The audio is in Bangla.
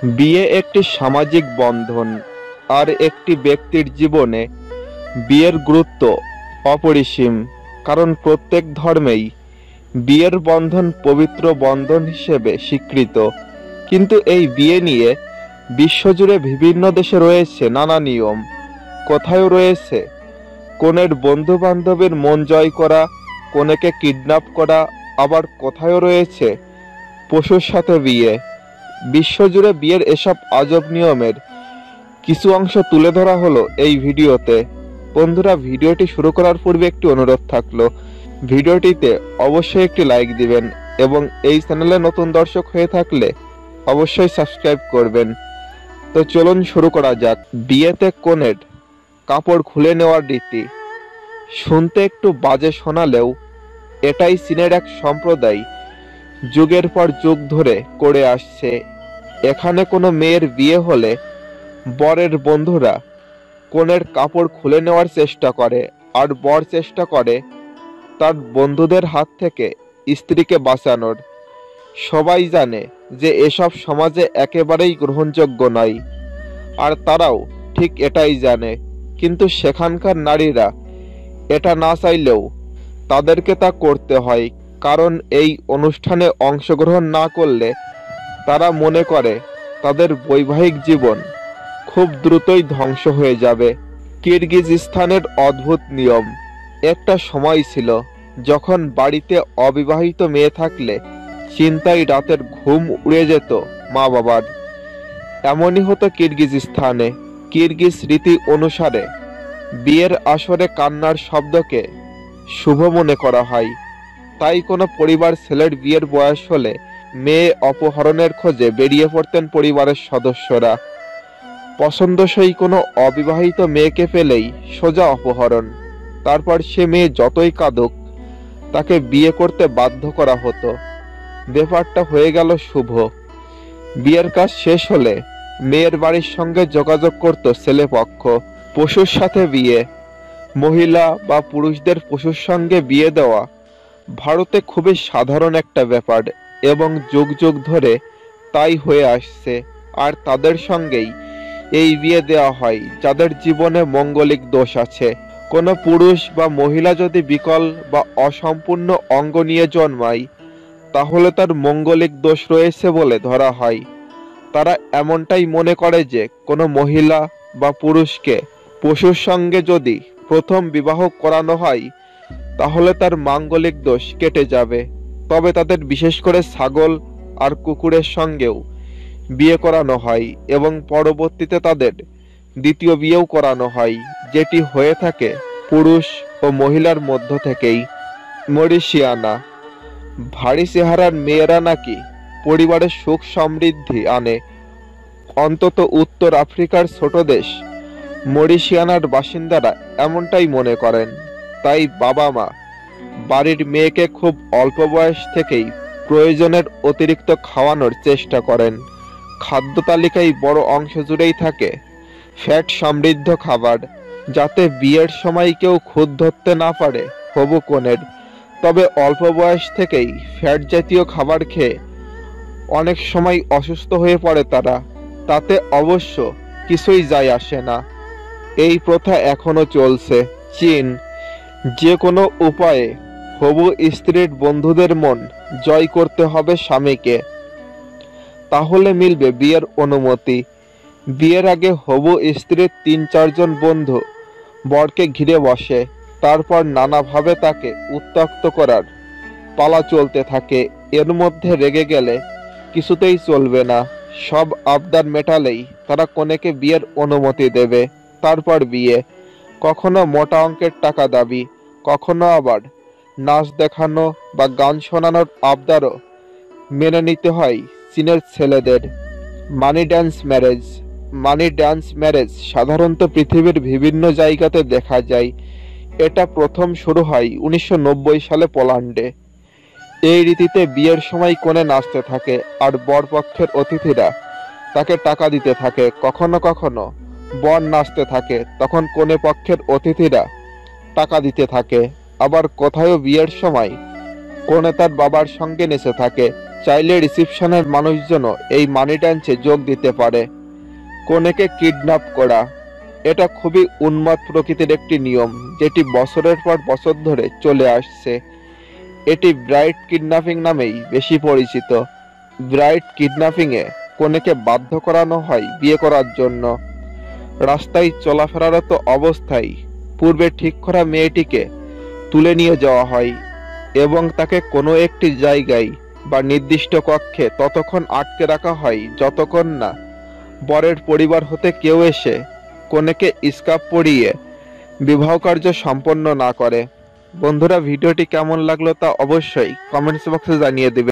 বিয়ে একটি সামাজিক বন্ধন, আর একটি ব্যক্তির জীবনে বিয়ের গুরুত্ব অপরিসীম। কারণ প্রত্যেক ধর্মেই বিয়ের বন্ধন পবিত্র বন্ধন হিসেবে স্বীকৃত। কিন্তু এই বিয়ে নিয়ে বিশ্বজুড়ে বিভিন্ন দেশে রয়েছে নানা নিয়ম। কোথাও রয়েছে কনের বন্ধু বান্ধবের মন জয় করা, কনেকে কিডন্যাপ করা, আবার কোথাও রয়েছে পশুর সাথে বিয়ে। বিশ্বজুড়ে বিয়ের এসব আজব নিয়মের কিছু অংশ তুলে ধরা হলো এই ভিডিওতে। বন্ধুরা, ভিডিওটি শুরু করার পূর্বে একটি অনুরোধ থাকলো, ভিডিওটিতে অবশ্যই একটি লাইক দিবেন এবং এই চ্যানেলে নতুন দর্শক হয়ে থাকলে অবশ্যই সাবস্ক্রাইব করবেন। তো চলুন শুরু করা যাক। বিয়েতে কনের কাপড় খুলে নেওয়ার রীতি শুনতে একটু বাজে শোনালেও এটাই চীনের এক সম্প্রদায় যুগের পর যুগ ধরে করে আসছে। এখানে কোনো মেয়ের বিয়ে হলে বরের বন্ধুরা কনের কাপড় খুলে নেওয়ার চেষ্টা করে, আর বর চেষ্টা করে তার বন্ধুদের হাত থেকে স্ত্রীকে বাঁচানোর। সবাই জানে যে এসব সমাজে একেবারেই গ্রহণযোগ্য নয়, আর তারাও ঠিক এটাই জানে। কিন্তু সেখানকার নারীরা এটা না চাইলেও তাদেরকে তা করতে হয়, কারণ এই অনুষ্ঠানে অংশগ্রহণ না করলে তারা মনে করে তাদের বৈবাহিক জীবন খুব দ্রুতই ধ্বংস হয়ে যাবে। কিরগিজস্তানের অদ্ভুত নিয়ম। একটা সময় ছিল যখন বাড়িতে অবিবাহিত মেয়ে থাকলে চিন্তায় রাতের ঘুম উড়ে যেত মা বাবার। এমনই হতো কিরগিজস্তানে। কিরগিজ রীতি অনুসারে বিয়ের আসরে কান্নার শব্দকে শুভ মনে করা হয়। তাই কোনো পরিবার ছেলের বিয়ের বয়স হলে মেয়ে অপহরণের খোঁজে বেরিয়ে পড়তেন পরিবারের সদস্যরা। পছন্দসই কোনো অবিবাহিত মেয়েকে পেলেই সোজা অপহরণ। তারপর সে মেয়ে যতই কাঁদুক তাকে বিয়ে করতে বাধ্য করা হতো। ব্যাপারটা হয়ে গেল শুভ। বিয়ের কাজ শেষ হলে মেয়ের বাড়ির সঙ্গে যোগাযোগ করত ছেলেপক্ষ। পশুর সাথে বিয়ে। মহিলা বা পুরুষদের পশুর সঙ্গে বিয়ে দেওয়া ভারতে খুবই সাধারণ একটা ব্যাপার এবং যুগ যুগ ধরে তাই হয়ে আসছে। আর তাদের সঙ্গেই এই বিয়ে দেওয়া হয় যাদের জীবনে মঙ্গলিক দোষ আছে। কোনো পুরুষ বা মহিলা যদি বিকল বা অসম্পূর্ণ অঙ্গ নিয়ে জন্মায় তাহলে তার মঙ্গলিক দোষ রয়েছে বলে ধরা হয়। তারা এমনটাই মনে করে যে কোনো মহিলা বা পুরুষকে পশুর সঙ্গে যদি প্রথম বিবাহ করানো হয় তাহলে তার মাঙ্গলিক দোষ কেটে যাবে। তবে তাদের বিশেষ করে ছাগল আর কুকুরের সঙ্গেও বিয়ে করানো হয় এবং পরবর্তীতে তাদের দ্বিতীয় বিয়েও করানো হয়, যেটি হয়ে থাকে পুরুষ ও মহিলার মধ্য থেকেই। মরিশিয়ানা। ভারী চেহারার মেয়েরা নাকি পরিবারের সুখ সমৃদ্ধি আনে। অন্তত উত্তর আফ্রিকার ছোট দেশ মরিশিয়ানার বাসিন্দারা এমনটাই মনে করেন। তাই বাবা মা বাড়ির মেয়েকে খুব অল্প বয়স থেকেই প্রয়োজনের অতিরিক্ত খাওয়ানোর চেষ্টা করেন। খাদ্য তালিকায় বড় অংশ জুড়েই থাকে ফ্যাট সমৃদ্ধ খাবার, যাতে বিয়ের সময় কেউ খুঁত ধরতে না পারে হবু কনের। তবে অল্প বয়স থেকেই ফ্যাট জাতীয় খাবার খেয়ে অনেক সময় অসুস্থ হয়ে পড়ে তারা। তাতে অবশ্য কিছুই যায় আসে না। এই প্রথা এখনো চলছে। চীন। যে কোনো উপায়ে হবু স্ত্রীর বন্ধুদের মন জয় করতে হবে স্বামীকে, তাহলে মিলবে বিয়ের অনুমতি। বিয়ের আগে হবু স্ত্রীর ৩-৪ জন বন্ধু বরকে ঘিরে বসে। তারপর নানাভাবে তাকে উত্ত্যক্ত করার পালা চলতে থাকে। এর মধ্যে রেগে গেলে কিছুতেই চলবে না। সব আবদার মেটালেই তারা কনেকে বিয়ের অনুমতি দেবে। তারপর বিয়ে। কখনো মোটা অঙ্কের টাকা দাবি, কখনো আবার নাচ দেখানো বা গান শোনানোর আবদারও মেনে নিতে হয় চীনের ছেলেদের। মানি ড্যান্স ম্যারেজ। মানি ড্যান্স ম্যারেজ সাধারণত পৃথিবীর বিভিন্ন জায়গাতে দেখা যায়। এটা প্রথম শুরু হয় 1990 সালে পোল্যান্ডে। এই রীতিতে বিয়ের সময় কনে নাচতে থাকে আর বরপক্ষের অতিথিরা তাকে টাকা দিতে থাকে। কখনো কখনো বর নাচতে থাকে, তখন কনে পক্ষের অতিথিরা টাকা দিতে থাকে। আবার কোথাও বিয়ের সময় কনে তার বাবার সঙ্গে নেচে থাকে। চাইলে রিসিপশনের মানুষজনও এই মানি ডান্সে যোগ দিতে পারে। কনেকে কিডন্যাপ করা, এটা খুবই উন্মাদ প্রকৃতির একটি নিয়ম যেটি বছরের পর বছর ধরে চলে আসছে। এটি ব্রাইড কিডন্যাপিং নামেই বেশি পরিচিত। ব্রাইড কিডন্যাপিংয়ে কনেকে বাধ্য করানো হয় বিয়ে করার জন্য। রাস্তায় চলাফেরারত অবস্থায় পূর্বে ঠিক করা মেয়েটিকে তুলে নিয়ে যাওয়া হয় এবং তাকে কোনো একটি জায়গায় বা নির্দিষ্ট কক্ষে ততক্ষণ আটকে রাখা হয় যতক্ষণ না বরের পরিবার হতে কেউ এসে কনেকে স্কার্ফ পরিয়ে বিবাহ কার্য সম্পন্ন না করে। বন্ধুরা, ভিডিওটি কেমন লাগলো তা অবশ্যই কমেন্টস বক্সে জানিয়ে দিবেন।